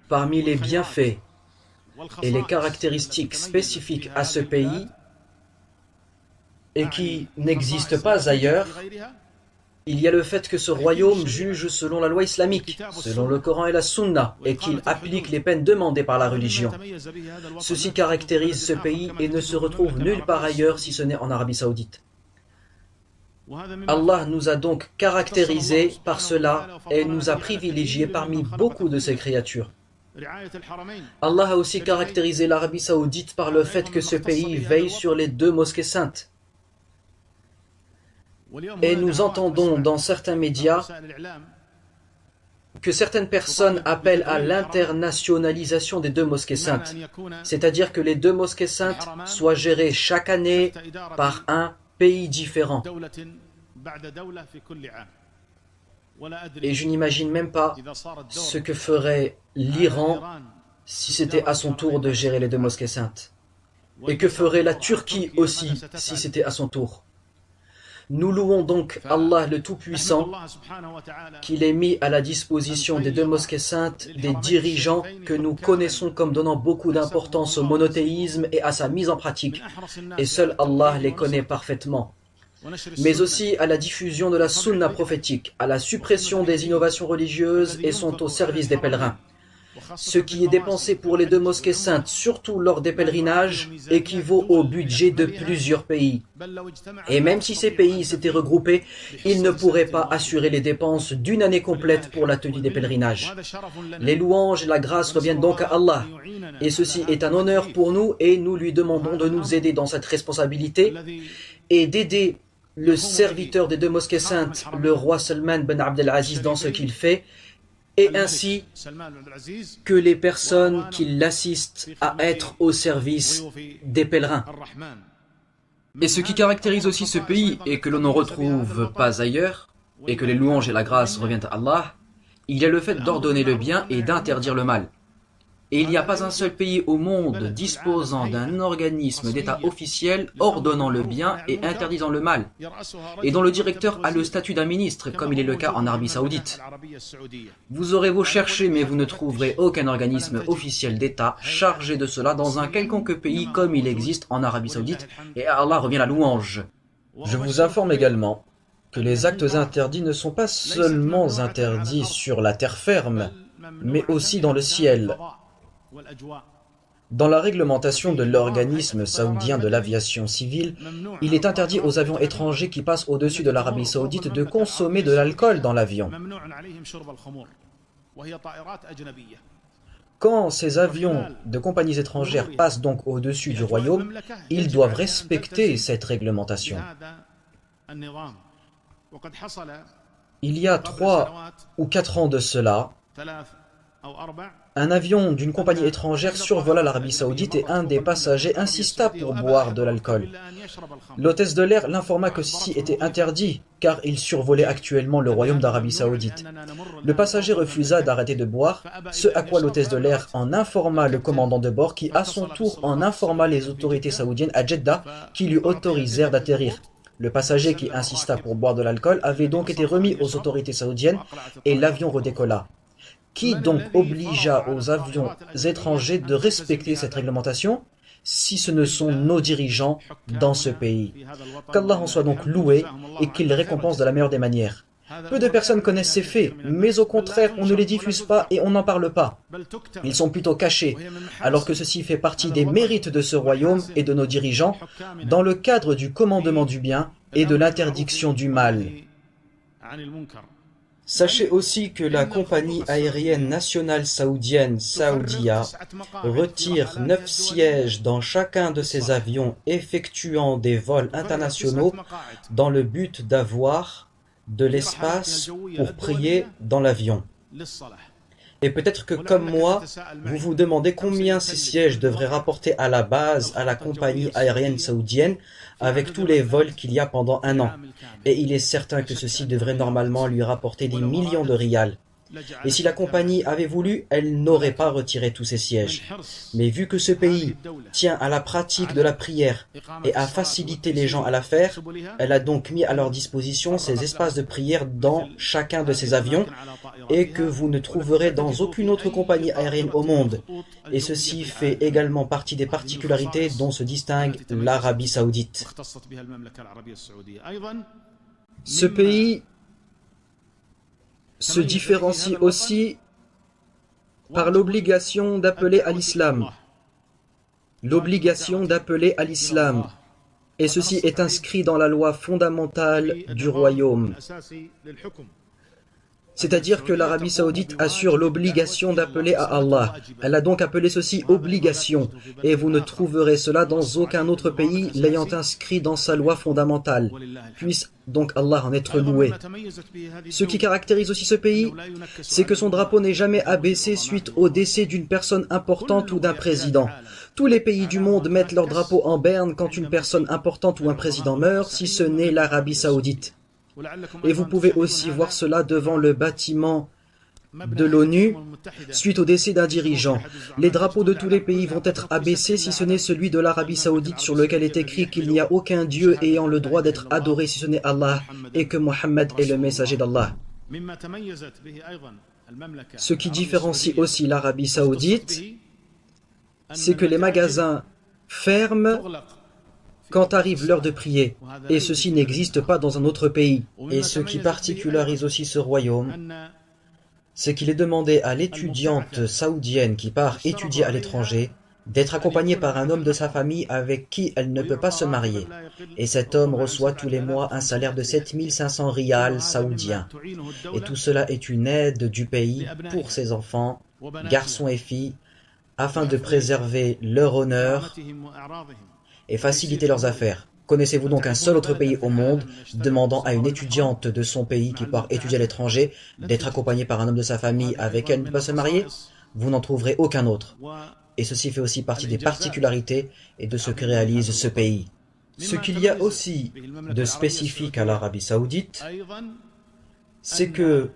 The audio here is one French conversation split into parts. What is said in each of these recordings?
Parmi les bienfaits et les caractéristiques spécifiques à ce pays et qui n'existent pas ailleurs, il y a le fait que ce royaume juge selon la loi islamique, selon le Coran et la Sunna, et qu'il applique les peines demandées par la religion. Ceci caractérise ce pays et ne se retrouve nulle part ailleurs si ce n'est en Arabie Saoudite. Allah nous a donc caractérisés par cela et nous a privilégiés parmi beaucoup de ses créatures. Allah a aussi caractérisé l'Arabie Saoudite par le fait que ce pays veille sur les 2 mosquées saintes. Et nous entendons dans certains médias que certaines personnes appellent à l'internationalisation des 2 mosquées saintes, c'est-à-dire que les 2 mosquées saintes soient gérées chaque année par un pays différent. Et je n'imagine même pas ce que ferait l'Iran si c'était à son tour de gérer les 2 mosquées saintes. Et que ferait la Turquie aussi si c'était à son tour. Nous louons donc Allah le Tout-Puissant, qu'il ait mis à la disposition des 2 mosquées saintes des dirigeants que nous connaissons comme donnant beaucoup d'importance au monothéisme et à sa mise en pratique. Et seul Allah les connaît parfaitement. Mais aussi à la diffusion de la sunna prophétique, à la suppression des innovations religieuses et sont au service des pèlerins. Ce qui est dépensé pour les 2 mosquées saintes, surtout lors des pèlerinages, équivaut au budget de plusieurs pays. Et même si ces pays s'étaient regroupés, ils ne pourraient pas assurer les dépenses d'une année complète pour la tenue des pèlerinages. Les louanges et la grâce reviennent donc à Allah. Et ceci est un honneur pour nous et nous lui demandons de nous aider dans cette responsabilité et d'aider le serviteur des 2 mosquées saintes, le roi Salman ben Abdelaziz, dans ce qu'il fait, et ainsi que les personnes qui l'assistent à être au service des pèlerins. Et ce qui caractérise aussi ce pays et que l'on ne retrouve pas ailleurs, et que les louanges et la grâce reviennent à Allah, il y a le fait d'ordonner le bien et d'interdire le mal. Et il n'y a pas un seul pays au monde disposant d'un organisme d'État officiel ordonnant le bien et interdisant le mal, et dont le directeur a le statut d'un ministre, comme il est le cas en Arabie Saoudite. Vous aurez beau chercher, mais vous ne trouverez aucun organisme officiel d'État chargé de cela dans un quelconque pays comme il existe en Arabie Saoudite, et à Allah revient la louange. Je vous informe également que les actes interdits ne sont pas seulement interdits sur la terre ferme, mais aussi dans le ciel. Dans la réglementation de l'organisme saoudien de l'aviation civile, il est interdit aux avions étrangers qui passent au-dessus de l'Arabie Saoudite de consommer de l'alcool dans l'avion. Quand ces avions de compagnies étrangères passent donc au-dessus du royaume, ils doivent respecter cette réglementation. Il y a 3 ou 4 ans de cela, un avion d'une compagnie étrangère survola l'Arabie Saoudite et un des passagers insista pour boire de l'alcool. L'hôtesse de l'air l'informa que ceci était interdit, car il survolait actuellement le royaume d'Arabie Saoudite. Le passager refusa d'arrêter de boire, ce à quoi l'hôtesse de l'air en informa le commandant de bord, qui à son tour en informa les autorités saoudiennes à Jeddah, qui lui autorisèrent d'atterrir. Le passager qui insista pour boire de l'alcool avait donc été remis aux autorités saoudiennes et l'avion redécolla. Qui donc obligea aux avions étrangers de respecter cette réglementation, si ce ne sont nos dirigeants dans ce pays? Qu'Allah en soit donc loué et qu'il les récompense de la meilleure des manières. Peu de personnes connaissent ces faits, mais au contraire, on ne les diffuse pas et on n'en parle pas. Ils sont plutôt cachés, alors que ceci fait partie des mérites de ce royaume et de nos dirigeants, dans le cadre du commandement du bien et de l'interdiction du mal. Sachez aussi que la compagnie aérienne nationale saoudienne Saoudia retire 9 sièges dans chacun de ses avions effectuant des vols internationaux dans le but d'avoir de l'espace pour prier dans l'avion. Et peut-être que comme moi, vous vous demandez combien ces sièges devraient rapporter à la base à la compagnie aérienne saoudienne avec tous les vols qu'il y a pendant un an. Et il est certain que ceci devrait normalement lui rapporter des millions de riyals. Et si la compagnie avait voulu, elle n'aurait pas retiré tous ses sièges. Mais vu que ce pays tient à la pratique de la prière et à faciliter les gens à la faire, elle a donc mis à leur disposition ces espaces de prière dans chacun de ses avions et que vous ne trouverez dans aucune autre compagnie aérienne au monde. Et ceci fait également partie des particularités dont se distingue l'Arabie Saoudite. Ce pays se différencie aussi par l'obligation d'appeler à l'islam. L'obligation d'appeler à l'islam. Et ceci est inscrit dans la loi fondamentale du royaume. C'est-à-dire que l'Arabie Saoudite assure l'obligation d'appeler à Allah. Elle a donc appelé ceci obligation, et vous ne trouverez cela dans aucun autre pays l'ayant inscrit dans sa loi fondamentale. Puisse donc Allah en être loué. Ce qui caractérise aussi ce pays, c'est que son drapeau n'est jamais abaissé suite au décès d'une personne importante ou d'un président. Tous les pays du monde mettent leur drapeau en berne quand une personne importante ou un président meurt, si ce n'est l'Arabie Saoudite. Et vous pouvez aussi voir cela devant le bâtiment de l'ONU suite au décès d'un dirigeant. Les drapeaux de tous les pays vont être abaissés si ce n'est celui de l'Arabie Saoudite sur lequel est écrit qu'il n'y a aucun Dieu ayant le droit d'être adoré si ce n'est Allah et que Mohammed est le messager d'Allah. Ce qui différencie aussi l'Arabie Saoudite, c'est que les magasins ferment quand arrive l'heure de prier, et ceci n'existe pas dans un autre pays. Et ce qui particularise aussi ce royaume, c'est qu'il est demandé à l'étudiante saoudienne qui part étudier à l'étranger d'être accompagnée par un homme de sa famille avec qui elle ne peut pas se marier. Et cet homme reçoit tous les mois un salaire de 7500 riyals saoudiens. Et tout cela est une aide du pays pour ses enfants, garçons et filles, afin de préserver leur honneur et faciliter leurs affaires. Connaissez-vous donc un seul autre pays au monde demandant à une étudiante de son pays qui part étudier à l'étranger d'être accompagnée par un homme de sa famille avec elle ne peut pas se marier? Vous n'en trouverez aucun autre. Et ceci fait aussi partie des particularités et de ce que réalise ce pays. Ce qu'il y a aussi de spécifique à l'Arabie Saoudite, c'est que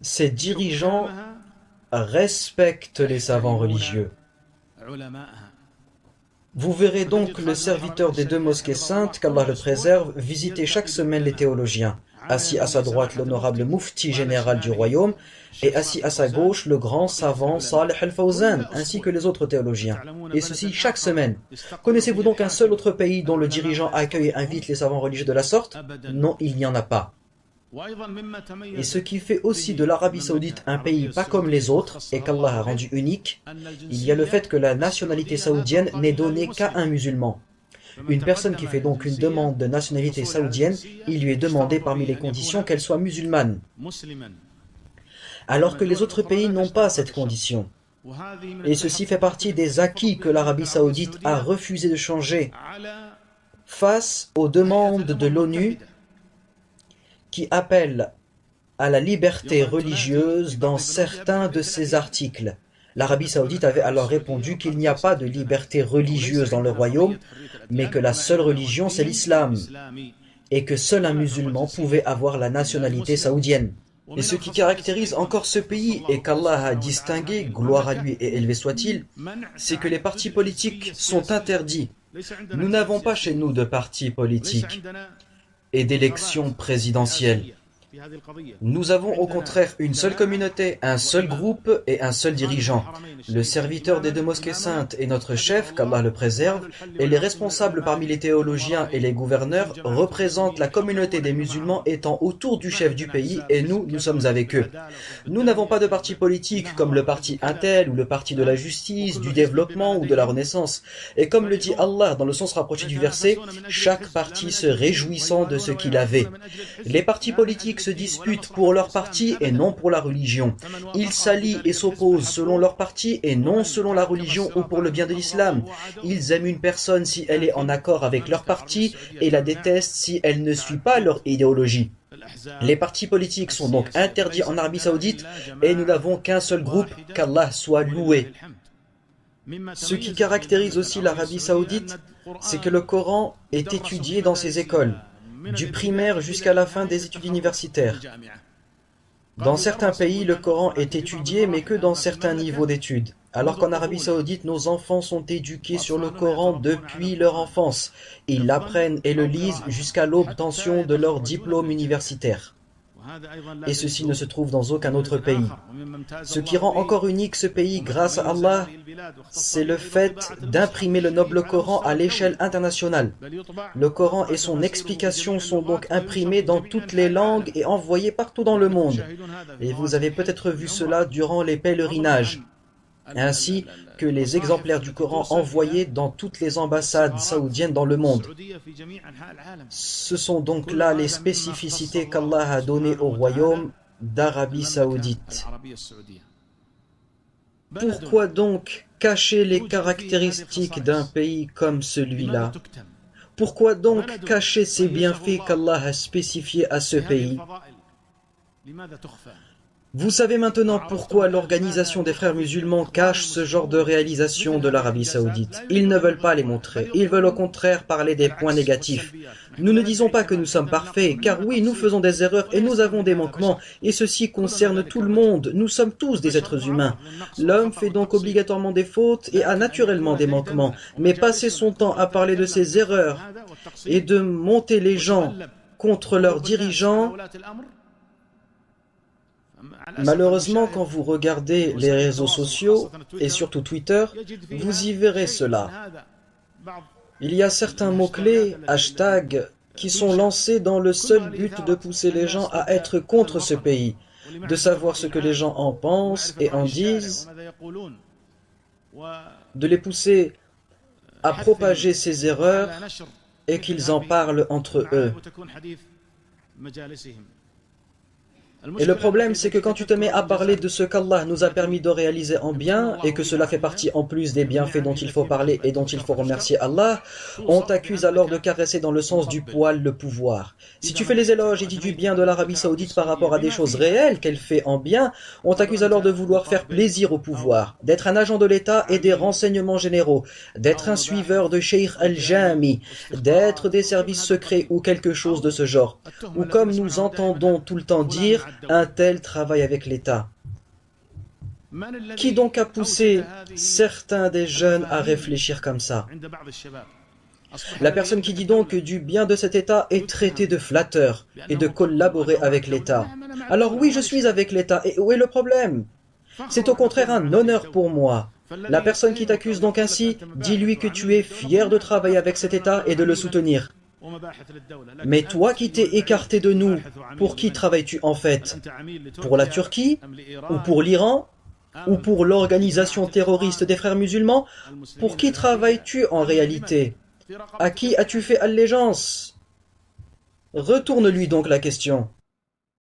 ses dirigeants respectent les savants religieux. Vous verrez donc le serviteur des deux mosquées saintes, qu'Allah le préserve, visiter chaque semaine les théologiens. Assis à sa droite, l'honorable Mufti général du royaume, et assis à sa gauche, le grand savant Salih al-Fawzan, ainsi que les autres théologiens. Et ceci chaque semaine. Connaissez-vous donc un seul autre pays dont le dirigeant accueille et invite les savants religieux de la sorte? Non, il n'y en a pas. Et ce qui fait aussi de l'Arabie Saoudite un pays pas comme les autres et qu'Allah a rendu unique, il y a le fait que la nationalité saoudienne n'est donnée qu'à un musulman. Une personne qui fait donc une demande de nationalité saoudienne, il lui est demandé parmi les conditions qu'elle soit musulmane. Alors que les autres pays n'ont pas cette condition. Et ceci fait partie des acquis que l'Arabie Saoudite a refusé de changer face aux demandes de l'ONU qui appelle à la liberté religieuse dans certains de ses articles. L'Arabie Saoudite avait alors répondu qu'il n'y a pas de liberté religieuse dans le royaume, mais que la seule religion c'est l'islam, et que seul un musulman pouvait avoir la nationalité saoudienne. Et ce qui caractérise encore ce pays, et qu'Allah a distingué, gloire à lui et élevé soit-il, c'est que les partis politiques sont interdits. Nous n'avons pas chez nous de partis politiques et d'élections présidentielles. Nous avons au contraire une seule communauté, un seul groupe et un seul dirigeant. Le serviteur des deux mosquées saintes est notre chef, qu'Allah le préserve, et les responsables parmi les théologiens et les gouverneurs représentent la communauté des musulmans étant autour du chef du pays et nous sommes avec eux. Nous n'avons pas de parti politique comme le parti Intel ou le parti de la justice, du développement ou de la renaissance. Et comme le dit Allah dans le sens rapproché du verset, chaque parti se réjouissant de ce qu'il avait. Les partis politiques se disputent pour leur parti et non pour la religion. Ils s'allient et s'opposent selon leur parti et non selon la religion ou pour le bien de l'islam. Ils aiment une personne si elle est en accord avec leur parti et la détestent si elle ne suit pas leur idéologie. Les partis politiques sont donc interdits en Arabie Saoudite et nous n'avons qu'un seul groupe, qu'Allah soit loué. Ce qui caractérise aussi l'Arabie Saoudite, c'est que le Coran est étudié dans ses écoles, du primaire jusqu'à la fin des études universitaires. Dans certains pays, le Coran est étudié, mais que dans certains niveaux d'études. Alors qu'en Arabie Saoudite, nos enfants sont éduqués sur le Coran depuis leur enfance. Ils l'apprennent et le lisent jusqu'à l'obtention de leur diplôme universitaire. Et ceci ne se trouve dans aucun autre pays. Ce qui rend encore unique ce pays grâce à Allah, c'est le fait d'imprimer le noble Coran à l'échelle internationale. Le Coran et son explication sont donc imprimés dans toutes les langues et envoyés partout dans le monde. Et vous avez peut-être vu cela durant les pèlerinages, ainsi que les exemplaires du Coran envoyés dans toutes les ambassades saoudiennes dans le monde. Ce sont donc là les spécificités qu'Allah a données au royaume d'Arabie Saoudite. Pourquoi donc cacher les caractéristiques d'un pays comme celui-là? Pourquoi donc cacher ces bienfaits qu'Allah a spécifiés à ce pays? Vous savez maintenant pourquoi l'organisation des frères musulmans cache ce genre de réalisation de l'Arabie Saoudite. Ils ne veulent pas les montrer, ils veulent au contraire parler des points négatifs. Nous ne disons pas que nous sommes parfaits, car oui, nous faisons des erreurs et nous avons des manquements, et ceci concerne tout le monde, nous sommes tous des êtres humains. L'homme fait donc obligatoirement des fautes et a naturellement des manquements, mais passer son temps à parler de ses erreurs et de monter les gens contre leurs dirigeants. Malheureusement, quand vous regardez les réseaux sociaux, et surtout Twitter, vous y verrez cela. Il y a certains mots-clés, hashtags, qui sont lancés dans le seul but de pousser les gens à être contre ce pays, de savoir ce que les gens en pensent et en disent, de les pousser à propager ces erreurs et qu'ils en parlent entre eux. Et le problème, c'est que quand tu te mets à parler de ce qu'Allah nous a permis de réaliser en bien, et que cela fait partie en plus des bienfaits dont il faut parler et dont il faut remercier Allah, on t'accuse alors de caresser dans le sens du poil le pouvoir. Si tu fais les éloges et dis du bien de l'Arabie Saoudite par rapport à des choses réelles qu'elle fait en bien, on t'accuse alors de vouloir faire plaisir au pouvoir, d'être un agent de l'État et des renseignements généraux, d'être un suiveur de Sheikh Al-Jami, d'être des services secrets ou quelque chose de ce genre. Ou comme nous entendons tout le temps dire, un tel travaille avec l'État. Qui donc a poussé certains des jeunes à réfléchir comme ça? La personne qui dit donc que du bien de cet État est traitée de flatteur et de collaborer avec l'État. Alors oui, je suis avec l'État, et où est le problème? C'est au contraire un honneur pour moi. La personne qui t'accuse donc ainsi, dis-lui que tu es fier de travailler avec cet État et de le soutenir. Mais toi qui t'es écarté de nous, pour qui travailles-tu en fait? Pour la Turquie? Ou pour l'Iran? Ou pour l'organisation terroriste des frères musulmans? Pour qui travailles-tu en réalité? À qui as-tu fait allégeance? Retourne-lui donc la question.